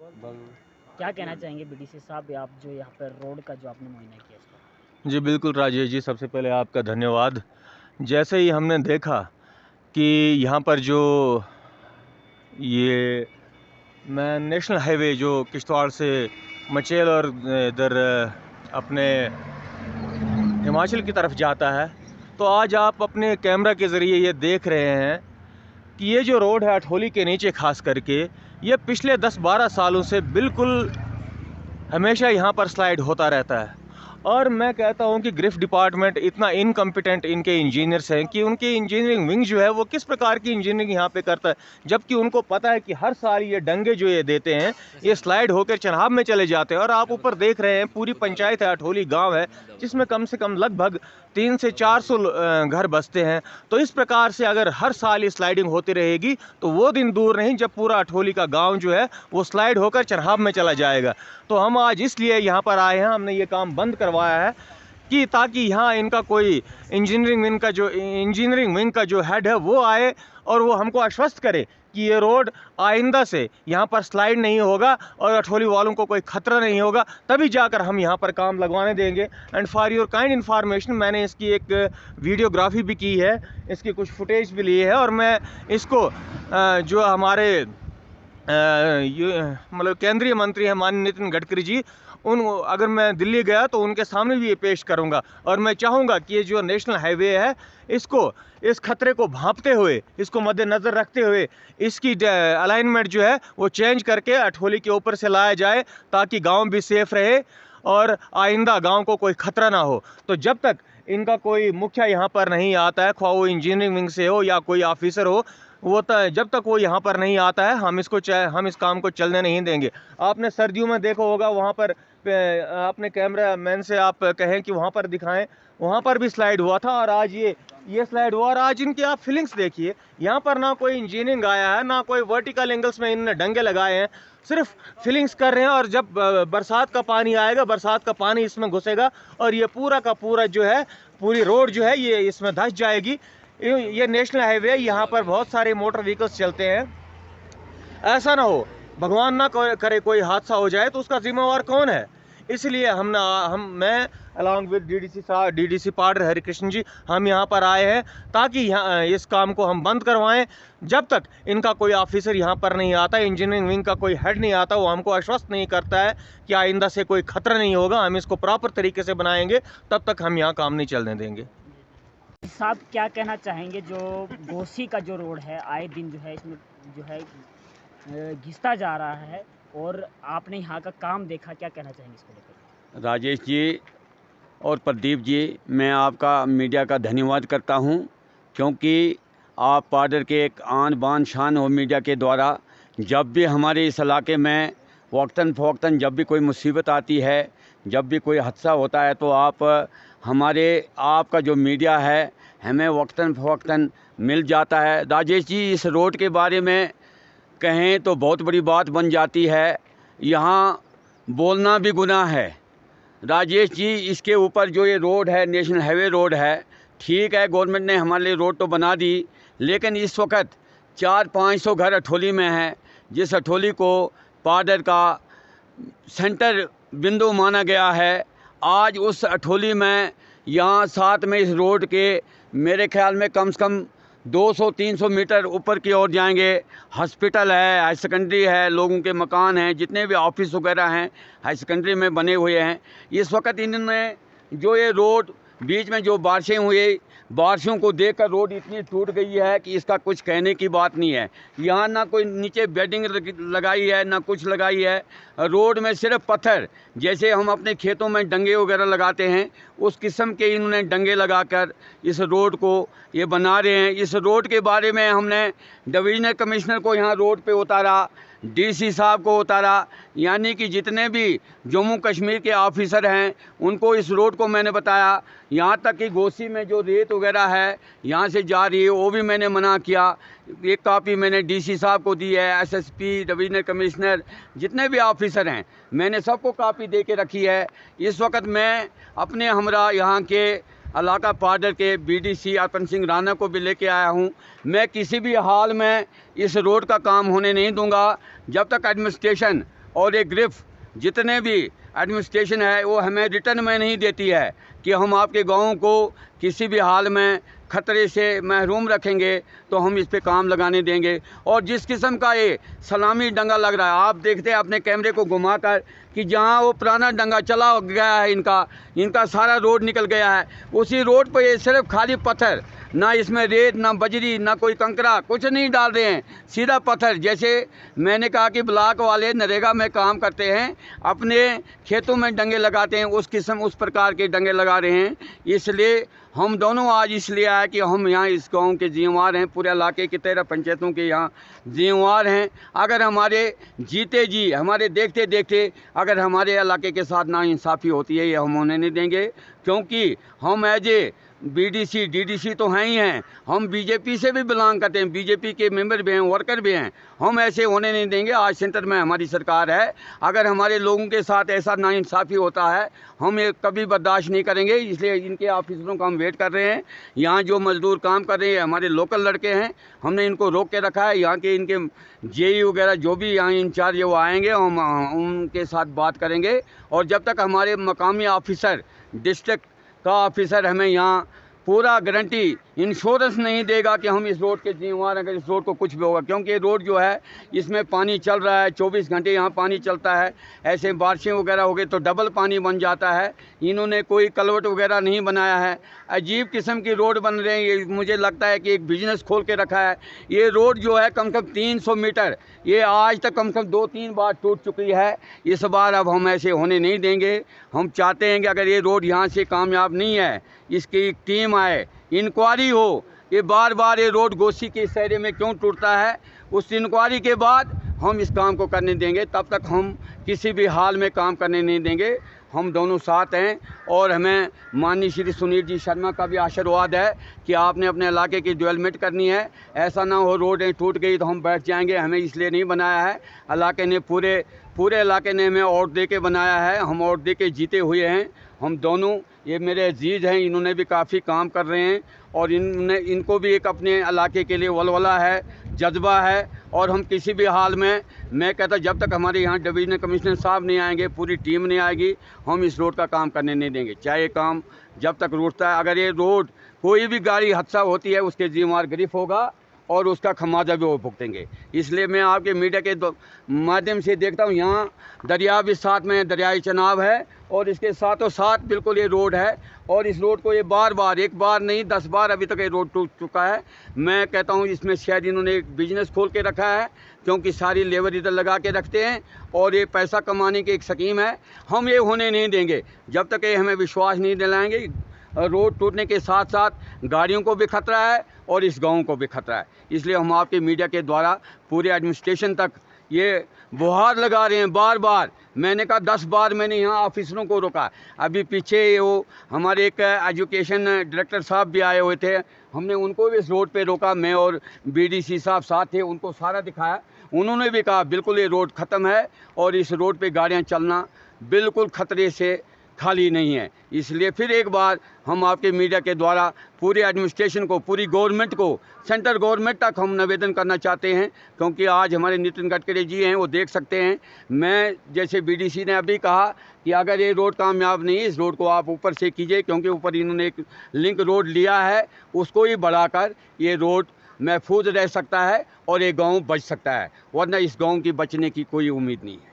क्या कहना चाहेंगे बीडीसी साहब, आप जो यहाँ पर रोड का जो आपने मुआयना किया इसका? जी बिल्कुल राजेश जी, सबसे पहले आपका धन्यवाद। जैसे ही हमने देखा कि यहाँ पर जो ये नेशनल हाईवे जो किश्तवाड़ से मचेल और इधर अपने हिमाचल की तरफ जाता है, तो आज आप अपने कैमरा के ज़रिए ये देख रहे हैं कि ये जो रोड है अठोली के नीचे खास करके, ये पिछले 10-12 सालों से बिल्कुल हमेशा यहाँ पर स्लाइड होता रहता है। और मैं कहता हूँ कि ग्रिफ डिपार्टमेंट इतना इनकम्पिटेंट इनके इंजीनियर्स हैं कि उनकी इंजीनियरिंग विंग जो है वो किस प्रकार की इंजीनियरिंग यहाँ पे करता है, जबकि उनको पता है कि हर साल ये डंगे जो ये देते हैं ये स्लाइड होकर चनाब में चले जाते हैं। और आप ऊपर देख रहे हैं पूरी पंचायत है, अठोली गांव है, जिसमें कम से कम लगभग 300 से 400 घर बसते हैं। तो इस प्रकार से अगर हर साल ये स्लाइडिंग होती रहेगी तो वो दिन दूर नहीं जब पूरा अठोली का गाँव जो है वो स्लाइड होकर चनाब में चला जाएगा। तो हम आज इसलिए यहाँ पर आए हैं, हमने ये काम बंद करवाया है कि ताकि यहाँ इनका कोई इंजीनियरिंग विंग का जो हेड है वो आए और वो हमको आश्वस्त करे कि ये रोड आइंदा से यहाँ पर स्लाइड नहीं होगा और अठोली वालों को कोई ख़तरा नहीं होगा, तभी जाकर हम यहाँ पर काम लगवाने देंगे। And for your kind information, मैंने इसकी एक वीडियोग्राफी भी की है, इसकी कुछ फुटेज भी ली है, और मैं इसको जो हमारे मतलब केंद्रीय मंत्री हैं माननीय नितिन गडकरी जी, अगर मैं दिल्ली गया तो उनके सामने भी ये पेश करूंगा। और मैं चाहूँगा कि ये जो नेशनल हाईवे है इसको, इस खतरे को भांपते हुए, इसको मद्देनज़र रखते हुए इसकी अलाइनमेंट जो है वो चेंज करके अठोली के ऊपर से लाया जाए ताकि गांव भी सेफ रहे और आइंदा गांव को कोई ख़तरा ना हो। तो जब तक इनका कोई मुखिया यहाँ पर नहीं आता है, ख्वाह वो इंजीनियरिंग विंग से हो या कोई ऑफिसर हो, वो जब तक वो यहाँ पर नहीं आता है हम इस काम को चलने नहीं देंगे। आपने सर्दियों में देखा होगा, वहाँ पर अपने कैमरा मैन से आप कहें कि वहाँ पर दिखाएं, वहाँ पर भी स्लाइड हुआ था और आज ये स्लाइड हुआ। और आज इनकी आप फीलिंग्स देखिए, यहाँ पर ना कोई इंजीनियरिंग आया है, ना कोई वर्टिकल एंगल्स में इन्होंने डंगे लगाए हैं, सिर्फ फीलिंग्स कर रहे हैं। और जब बरसात का पानी आएगा, बरसात का पानी इसमें घुसेगा और ये पूरा का पूरा जो है, पूरी रोड जो है ये इसमें धंस जाएगी। ये नेशनल हाईवे, यहाँ पर बहुत सारे मोटर व्हीकल्स चलते हैं, ऐसा ना हो, भगवान ना करे कोई हादसा हो जाए तो उसका जिम्मेवार कौन है। इसलिए मैं along with DDC Padar Harikrishna ji, हम यहाँ पर आए हैं ताकि यहाँ इस काम को हम बंद करवाएं। जब तक इनका कोई ऑफिसर यहाँ पर नहीं आता, इंजीनियरिंग विंग का कोई हेड नहीं आता, वो हमको आश्वस्त नहीं करता है कि आइंदा से कोई खतरा नहीं होगा, हम इसको प्रॉपर तरीके से बनाएंगे, तब तक हम यहाँ काम नहीं चलने देंगे। साहब क्या कहना चाहेंगे, जो गोसी का जो रोड है आए दिन जो है इसमें जो है घिसता जा रहा है और आपने यहाँ का काम देखा, क्या कहना चाहेंगे इसको लेकर? राजेश जी और प्रदीप जी, मैं आपका मीडिया का धन्यवाद करता हूं, क्योंकि आप पाडर के एक आन बान शान हो मीडिया के द्वारा। जब भी हमारे इस इलाके में वक्तन फ़वक्तन जब भी कोई मुसीबत आती है, जब भी कोई हादसा होता है, तो आपका जो मीडिया है हमें वक्तन फ़वक्तन मिल जाता है। राजेश जी, इस रोड के बारे में कहें तो बहुत बड़ी बात बन जाती है, यहाँ बोलना भी गुनाह है। राजेश जी, इसके ऊपर जो ये रोड है, नेशनल हाईवे रोड है, ठीक है, गवर्नमेंट ने हमारे लिए रोड तो बना दी, लेकिन इस वक्त 400-500 घर अठोली में हैं, जिस अठोली को पाडर का सेंटर बिंदु माना गया है। आज उस अठोली में यहाँ साथ में इस रोड के मेरे ख्याल में कम से कम 200-300 मीटर ऊपर की ओर जाएंगे, हॉस्पिटल है, हाई सेकेंडरी है, लोगों के मकान हैं, जितने भी ऑफिस वगैरह हैं हाई सेकेंडरी में बने हुए हैं। इस वक्त इन्होंने जो ये रोड बीच में जो बारिशें हुई, बारिशों को देखकर रोड इतनी टूट गई है कि इसका कुछ कहने की बात नहीं है। यहाँ ना कोई नीचे बेडिंग लगाई है, ना कुछ लगाई है, रोड में सिर्फ पत्थर, जैसे हम अपने खेतों में डंगे वगैरह लगाते हैं उस किस्म के इन्होंने डंगे लगाकर इस रोड को ये बना रहे हैं। इस रोड के बारे में हमने डिवीजनल कमिश्नर को यहाँ रोड पे उतारा, डीसी साहब को उतारा, यानी कि जितने भी जम्मू कश्मीर के ऑफिसर हैं उनको इस रोड को मैंने बताया। यहाँ तक कि गोसी में जो रेत वगैरह है यहाँ से जा रही है वो भी मैंने मना किया। एक कॉपी मैंने डीसी साहब को दी है, एसएसपी, डिवीजनल कमिश्नर, जितने भी ऑफिसर हैं मैंने सबको कॉपी दे के रखी है। इस वक्त मैं अपने हमरा यहाँ के इलाका पाडर के बीडीसी अर्पण सिंह राणा को भी लेके आया हूँ। मैं किसी भी हाल में इस रोड का काम होने नहीं दूंगा जब तक एडमिनिस्ट्रेशन और ये गिरफ्त जितने भी एडमिनिस्ट्रेशन है वो हमें रिटर्न में नहीं देती है कि हम आपके गाँव को किसी भी हाल में खतरे से महरूम रखेंगे तो हम इस पे काम लगाने देंगे। और जिस किस्म का ये सलामी डंगा लग रहा है, आप देखते हैं अपने कैमरे को घुमाकर कि जहाँ वो पुराना डंगा चला गया है, इनका सारा रोड निकल गया है, उसी रोड पर ये सिर्फ खाली पत्थर, ना इसमें रेत, ना बजरी, ना कोई कंकरा, कुछ नहीं डाल रहे हैं, सीधा पत्थर। जैसे मैंने कहा कि ब्लॉक वाले नरेगा में काम करते हैं, अपने खेतों में डंगे लगाते हैं, उस प्रकार के डंगे लगा रहे हैं। इसलिए हम दोनों आज इसलिए आए कि हम यहाँ इस गांव के जिम्मेवार हैं, पूरे इलाके की 13 पंचायतों के यहाँ जिम्मेवार हैं। अगर हमारे जीते जी, हमारे देखते देखते अगर हमारे इलाके के साथ नाइंसाफ़ी होती है, ये हम होने नहीं देंगे, क्योंकि हम एज ए बीडीसी डीडीसी तो हैं ही हैं, हम बीजेपी से भी बिलोंग करते हैं, बीजेपी के मेंबर भी हैं, वर्कर भी हैं, हम ऐसे होने नहीं देंगे। आज सेंटर में हमारी सरकार है, अगर हमारे लोगों के साथ ऐसा नाइंसाफ़ी होता है हम ये कभी बर्दाश्त नहीं करेंगे। इसलिए इनके ऑफिसरों का हम वेट कर रहे हैं। यहाँ जो मजदूर काम कर रहे हैं हमारे लोकल लड़के हैं, हमने इनको रोक के रखा है। यहाँ के इनके जेई वगैरह जो भी यहाँ इंचार्ज वो आएंगे, हम उनके साथ बात करेंगे। और जब तक हमारे मकामी ऑफिसर, डिस्ट्रिक्ट का ऑफिसर हमें यहाँ पूरा गारंटी इंश्योरेंस नहीं देगा कि हम इस रोड के जिम्मेवार, अगर इस रोड को कुछ भी होगा, क्योंकि ये रोड जो है इसमें पानी चल रहा है, 24 घंटे यहाँ पानी चलता है। ऐसे बारिशें वगैरह हो गई तो डबल पानी बन जाता है। इन्होंने कोई कलवट वगैरह नहीं बनाया है, अजीब किस्म की रोड बन रहे हैं। ये मुझे लगता है कि एक बिजनेस खोल के रखा है। ये रोड जो है कम से कम 300 मीटर, ये आज तक कम से कम 2-3 बार टूट चुकी है। इस बार अब हम ऐसे होने नहीं देंगे। हम चाहते हैं कि अगर ये रोड यहाँ से कामयाब नहीं है, इसकी एक टीम आए, इंक्वायरी हो, ये बार बार ये रोड गोसी के शहर में क्यों टूटता है, उस इंक्वायरी के बाद हम इस काम को करने देंगे। तब तक हम किसी भी हाल में काम करने नहीं देंगे। हम दोनों साथ हैं और हमें माननीय श्री सुनील जी शर्मा का भी आशीर्वाद है कि आपने अपने इलाके की डेवलपमेंट करनी है। ऐसा ना हो रोडें टूट गई तो हम बैठ जाएंगे। हमें इसलिए नहीं बनाया है, इलाके ने पूरे इलाके ने हमें वोट दे के बनाया है, हम वोट दे के जीते हुए हैं। हम दोनों, ये मेरे अजीज़ हैं, इन्होंने भी काफ़ी काम कर रहे हैं और इनको भी एक अपने इलाके के लिए वलवला है, जज्बा है। और हम किसी भी हाल में, मैं कहता जब तक हमारे यहाँ डिवीजनल कमिश्नर साहब नहीं आएंगे, पूरी टीम नहीं आएगी, हम इस रोड का काम करने नहीं देंगे। चाहे ये काम जब तक रुकता है, अगर ये रोड कोई भी गाड़ी हादसा होती है उसके जिम्मेवार गिरफ्त होगा और उसका खमाजा भी वो भुगतेंगे। इसलिए मैं आपके मीडिया के माध्यम से देखता हूँ, यहाँ दरिया भी साथ में, दरियाई चनाब है और इसके साथों साथ बिल्कुल ये रोड है। और इस रोड को ये बार बार, एक बार नहीं 10 बार अभी तक ये रोड टूट चुका है। मैं कहता हूँ इसमें शायद इन्होंने एक बिजनेस खोल के रखा है, क्योंकि सारी लेबर इधर लगा के रखते हैं और ये पैसा कमाने की एक स्कीम है। हम ये होने नहीं देंगे जब तक ये हमें विश्वास नहीं दिलाएंगे। रोड टूटने के साथ साथ गाड़ियों को भी खतरा है और इस गांव को भी खतरा है। इसलिए हम आपके मीडिया के द्वारा पूरे एडमिनिस्ट्रेशन तक ये गुहार लगा रहे हैं बार बार। मैंने कहा 10 बार मैंने यहाँ ऑफिसरों को रोका। अभी पीछे वो हमारे एक एजुकेशन डायरेक्टर साहब भी आए हुए थे, हमने उनको भी इस रोड पे रोका। मैं और बीडीसी साहब साथ थे, उनको सारा दिखाया। उन्होंने भी कहा बिल्कुल ये रोड ख़त्म है और इस रोड पे गाड़ियाँ चलना बिल्कुल ख़तरे से खाली नहीं है। इसलिए फिर एक बार हम आपके मीडिया के द्वारा पूरे एडमिनिस्ट्रेशन को, पूरी गवर्नमेंट को, सेंट्रल गवर्नमेंट तक हम निवेदन करना चाहते हैं, क्योंकि आज हमारे नितिन गडकरी जी हैं, वो देख सकते हैं। मैं जैसे बीडीसी ने अभी कहा कि अगर ये रोड कामयाब नहीं, इस रोड को आप ऊपर से कीजिए, क्योंकि ऊपर इन्होंने एक लिंक रोड लिया है, उसको ही बढ़ाकर ये रोड महफूज रह सकता है और ये गाँव बच सकता है, वरना इस गाँव की बचने की कोई उम्मीद नहीं है।